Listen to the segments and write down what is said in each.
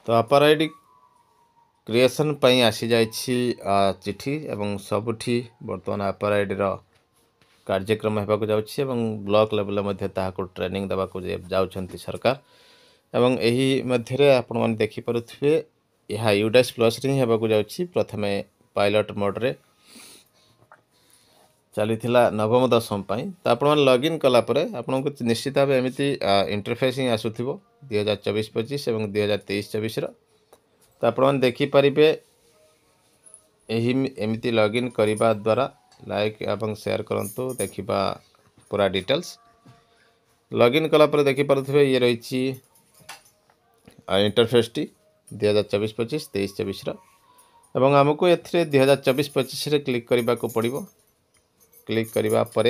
तो अपर ID creation पई आसी जाइछि चिठी एवं सबुठी वर्तमान अपर आईडी रो कार्यक्रम हेबाक जाउछि एवं ब्लॉक लेवल मध्ये ताहाको ट्रेनिंग देबाक जाउछन्ति सरकार एवं एही मध्ये रे आपण माने देखि परुथिबे यह यूडाइस प्लस रे हेबाक जाउछि। प्रथमे पायलट मोड रे चली नवम दशम तो आप लॉगिन कला आपन को निश्चित भाव एमती इंटरफेस ही आसुथिबो 2024-25 और 2023-24 तो आप देखिपारे एमती लॉगिन करने द्वारा लाइक एवं शेयर करूँ देखा पूरा डिटेल्स लॉगिन कला देखिपे ये रही इंटरफेस टी 2024-25 23-24 एवं आमको ए 2024-25 क्लिक करने को पड़ो। क्लिक करने पर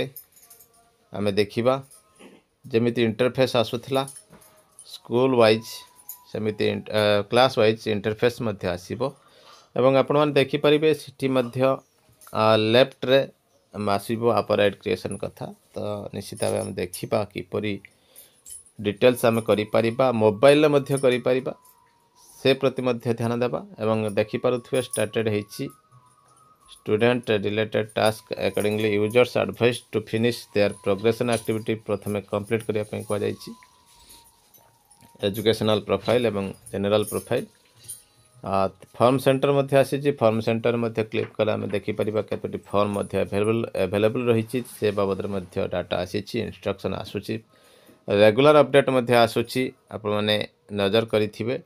आमे देखिबा जमिति इंटरफेस आसुथिला स्कूल वाइज सेमिति क्लास वाइज इंटरफेस मध्य आसीबो एवं आपण मान देखि परिबे सिटी मध्य लेफ्ट रे आसीबो अपर राइट क्रिएशन कथा। तो निश्चित भाव हम देखिबा किपरि डिटेल्स आमे करि परिबा मोबाइल मध्य करि परिबा से प्रति मध्य ध्यान देबा एवं देखि पारुथबे स्टार्टेड हेछि student related task accordingly users advise to finish their progression activity प्रथमे कंप्लीट करिया पई को जाईछि एजुकेशनल प्रोफाइल एवं जनरल प्रोफाइल फॉर्म सेंटर मध्ये आसी फॉर्म सेंटर मध्ये क्लिक कला हम देखि परिबा केतोटी फॉर्म मध्ये अवेलेबल रहिछि से बाबद मध्ये डाटा आसी इंस्ट्रक्शन आसुछि रेगुलर अपडेट मध्ये आसुछि आपण माने नजर करिथिबे।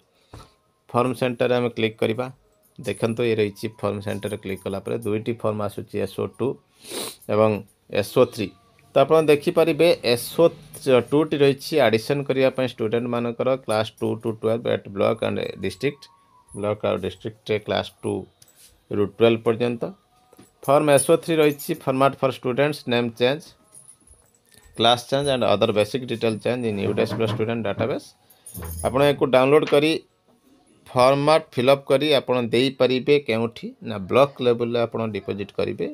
फॉर्म सेंटर हम क्लिक करबा देखंतो ये रही फॉर्म सेंटर क्लिक कला पर दुईटी फॉर्म आसुची SO2 एवं SO3 तो आप देखिपारे SO2 टी रही एडिशन करने स्टूडेंट मानकर class 2 to 12 at block and district class 2 ରୁ 12 पर्यंत। फॉर्म SO3 रही format for students name change class change and other basic detail change in UDISE plus student database आपण एको डाउनलोड करी फॉर्मेट फिलअप करी आपन देई परिबे केउठी ना ब्लॉक लेवल आपन डिपॉजिट करिवे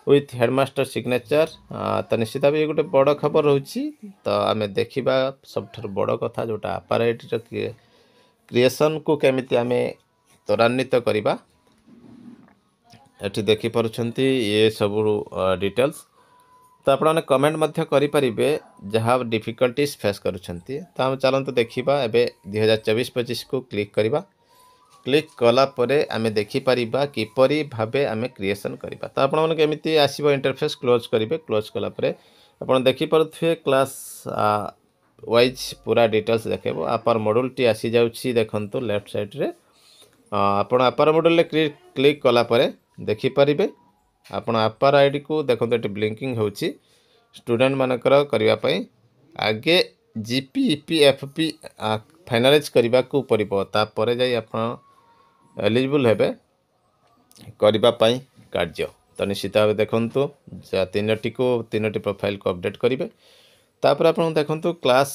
विथ हेडमास्टर सिग्नेचर। तो निश्चित भाव गोटे बड़ खबर रोची। तो आम देखा सब बड़ कथा जोटा अपर आईडी क्रिएशन को केमिति आम त्वरान्वित करवा एठी देखि पारुछंती ये सब डिटेल्स। तो आपने कमेंट मध्य करें जहाँ डिफिकल्टीज फेस करुछंती। तो हम चलते देखा एवं 2024-25 को क्लिक करवा क्लिक कला परे आमे देखिपर किपरि भावे आमे क्रिएशन करवा। तो आपण केमिति आसीबो इंटरफेस क्लोज करेंगे क्लोज कला परे आपण देखिपे क्लास वाइज पूरा डिटेल्स देखेबो। अपर मॉड्यूल टी आसी जाउछि देखंतु लेफ्ट साइड रे आपण अपर मॉड्यूल रे क्लिक कला परे देखिपारे आपण अपर आईडी को देखंतु एटी ब्लिंकिंग होछि स्टूडेंट मानकर करबा पई आगे जीपी ईपीएफपी फाइनालाइज करबा को पड़िबो तापर जाई आपण एलिजिबल हेबे करबा पई कार्य। तो निश्चित भाव देखंतु तीनोटी प्रोफाइल को अपडेट करेंगे तापर आपण देखंतु क्लास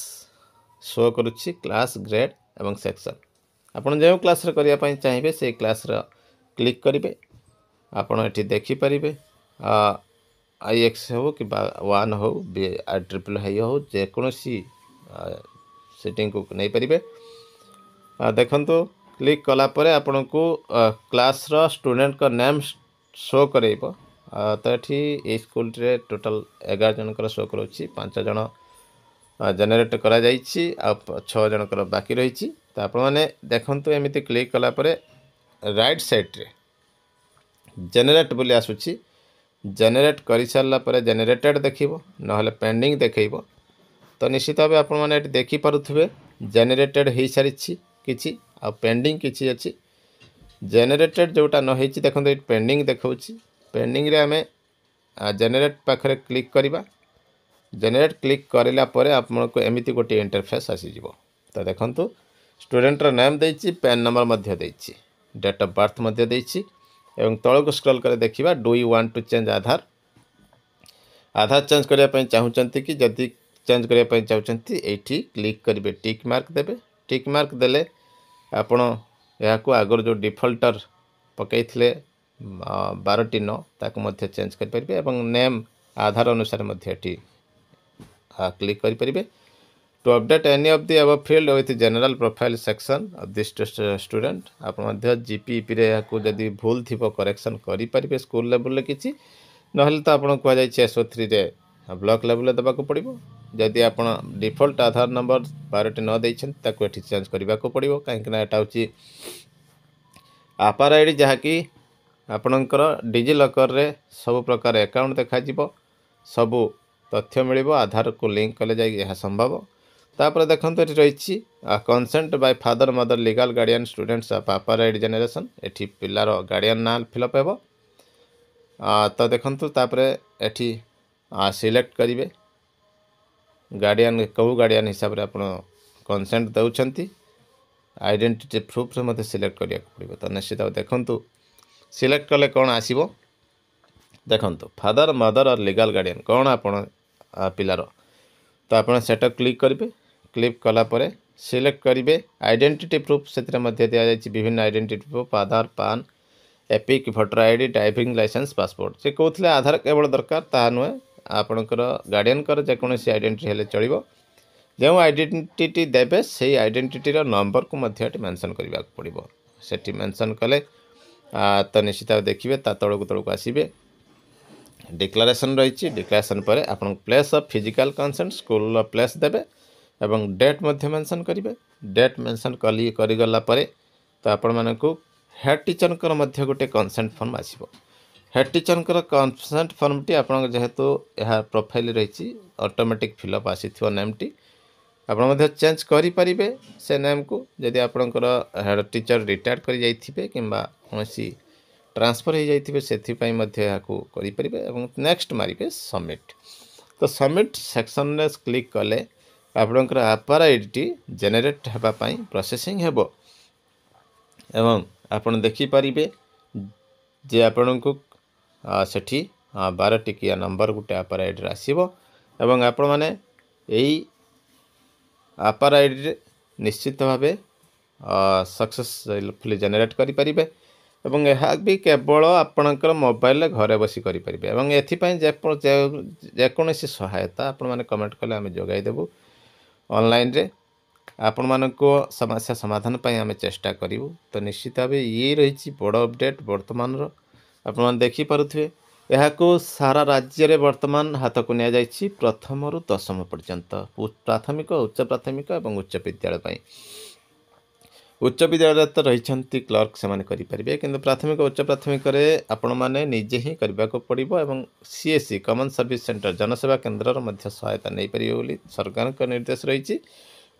शो करुछि क्लास ग्रेड एवं सेक्शन आपण जो क्लास रे करबा पई चाहिबे से क्लास रे क्लिक करेंगे आपण एठी देखि परिबे IX हो कि 1 हो ट्रिपल हाई हो जेकोसी सेटिंग को नहीं पारे देखंतु क्लिक कला परे आपन को क्लास रो स्टूडेंट का नेम शो करेइबो। तो ये स्कूल रे टोटल 11 जन शो करोछि 5 जन जनरेट करा जाइछि आ 6 जन बाकी रही। तो आपण माने देखंतु एमिति क्लिक कला परे राइट साइड रे जनरेट बोली आसुछि जनरेट कर सारा पर जनरेटेड देखिबो नहले पेंडिंग देखिबो। तो निश्चित भाव आपण माने देखि पारुथबे जनरेटेड हो सारी किछि आ पेंडिंग किछि अछि जनरेटेड जोटा न होइछि देखंतु ए पेंडिंग देखाउछि पेंडिंग रे हमें जनरेट पाखरे क्लिक करबा जनरेट क्लिक करला परे आपनको एमिति गोटे इंटरफेस आसी जिवो। तो देखंतु स्टूडेंट रो नाम देछि पेन नंबर मध्य देछि डेट ऑफ बर्थ मध्य देछि एवं तळक स्क्रॉल करे देखिबा do you want to change Aadhaar Aadhaar change करिया पई चाहुचंती कि जदी चेंज करिया पई चाहुचंती एठी क्लिक करिवे टिक मार्क देबे टिक मार्क देले आपण या को आगर जो डिफॉल्टर पकईथिले 12टी 9 ताको मध्य चेंज कर परिबे एवं नेम आधार अनुसार मध्य एठी क्लिक करि परिबे। To update any of the above field with general profile section of this student app GPP रे को जदि भूल थी करेक्शन करें स्कूल लेवल किसी ना तो आपको कहुई SO3 रे ब्लॉक लेवल देवाक पड़ो जदि आप डिफॉल्ट आधार नंबर 12टी न देती चेंज करने को पड़ो कहीं यहाँ आपार आईडी जहाँकि आपणकर डिजिलकर रे सब प्रकार अकाउंट देखा सबू तथ्य मिल आधार को लिंक कले जा संभव तापर देखो ये रही consent bye father mother legal guardian students of आपार आईडी जनरेशन एठी पिलार गार्डियन ना फिलअप हो तो देखो तापर एठी सिलेक्ट करेंगे गार्डियन कौ गार्डियन हिसाब से आप कंसेंट दौरान आइडेंटिटी प्रूफ रे मते सिलेक्ट करिया पड़ो तो निश्चित देखु सिलेक्ट कले कौन आसीबो देखंतु फादर मदर और लीगल गार्डियन कौन आपण पिलार तो आप सेट क्लिक करेंगे क्लिक कला परे सिलेक्ट करेंगे आइडेंटिटी प्रूफ से दि जाए विभिन्न identity proof Aadhaar PAN EPIC voter ID driving licence passport से कहते आधार केवल दरकार ता नुहे आपणकर गार्डियन कर जेकोसी आइडेंटिटी हेले चलिबो जो आइडेंटिटी देवे से आइडेंटिटी नंबर को मेंशन करने पड़ो से मेंशन कले तो निश्चित देखिए तलक तलक आसवे डिक्लेरेशन रही डिक्लेरेशन पर आप place of physical consent school place देवे एवं डेट मेंशन करेंगे डेट मेंशन करगला तो आपण मानक हेड टीचर गोटे कंसेंट फॉर्म आसो head teacher consent form T आप जेहेतु यह प्रोफाइल रही ऑटोमेटिक फिलअप आसी नेम टी आप चेंज करें से नेम को जदि आपणकर हेड टीचर रिटायर्ड कर जाइए कि कौन ट्रांसफर हो जाइए से करें नेक्स्ट मारे सबमिट तो सबमिट सेक्शन में क्लिक कले आपणकर आपार आईडी जेनेरेट होगापाई प्रोसेसिंग हेबो एवं आपण देखिपारे जे आपण को सेठी 12 टिकिया नंबर गोटे आपार आईडी आसो एवं आपण मैंने यही आपार आईडी निश्चित भाव सक्सेसफुली जेनेरेट करें एवं यह भी केवल आपणकर मोबाइल घरे बसी करें एवं एथिपाई जेकोसी सहायता आपण मैंने कमेंट कले आम जोगाईदेबू ऑनलाइन रे आपण मानको समस्या समाधान पाई आम चेष्टा करूँ तो निश्चित भाव ये रही बड़ अपडेट वर्तमान आप देखी पारे यह सारा राज्य में वर्तमान हाथ को नि प्रथम रु 10वीं पर्यंत प्राथमिक उच्च प्राथमिक और उच्च विद्यालय उच्च विद्यालय तो रही क्लर्क से करेंगे कि प्राथमिक उच्च प्राथमिक आपण मैंने निजे ही करने को पड़ो और CSC कॉमन सर्विस सेंटर जनसेवा केन्द्र सहायता नहीं पारे सरकार का निर्देश रही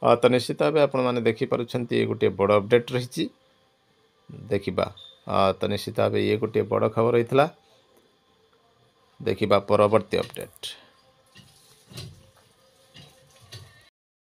तो निश्चित भाव आपने देखिपुं गोटे बड़ अपडेट रही देखा तो निश्चित भाव ये गोटे बड़ खबर होता देखा परवर्ती अपडेट।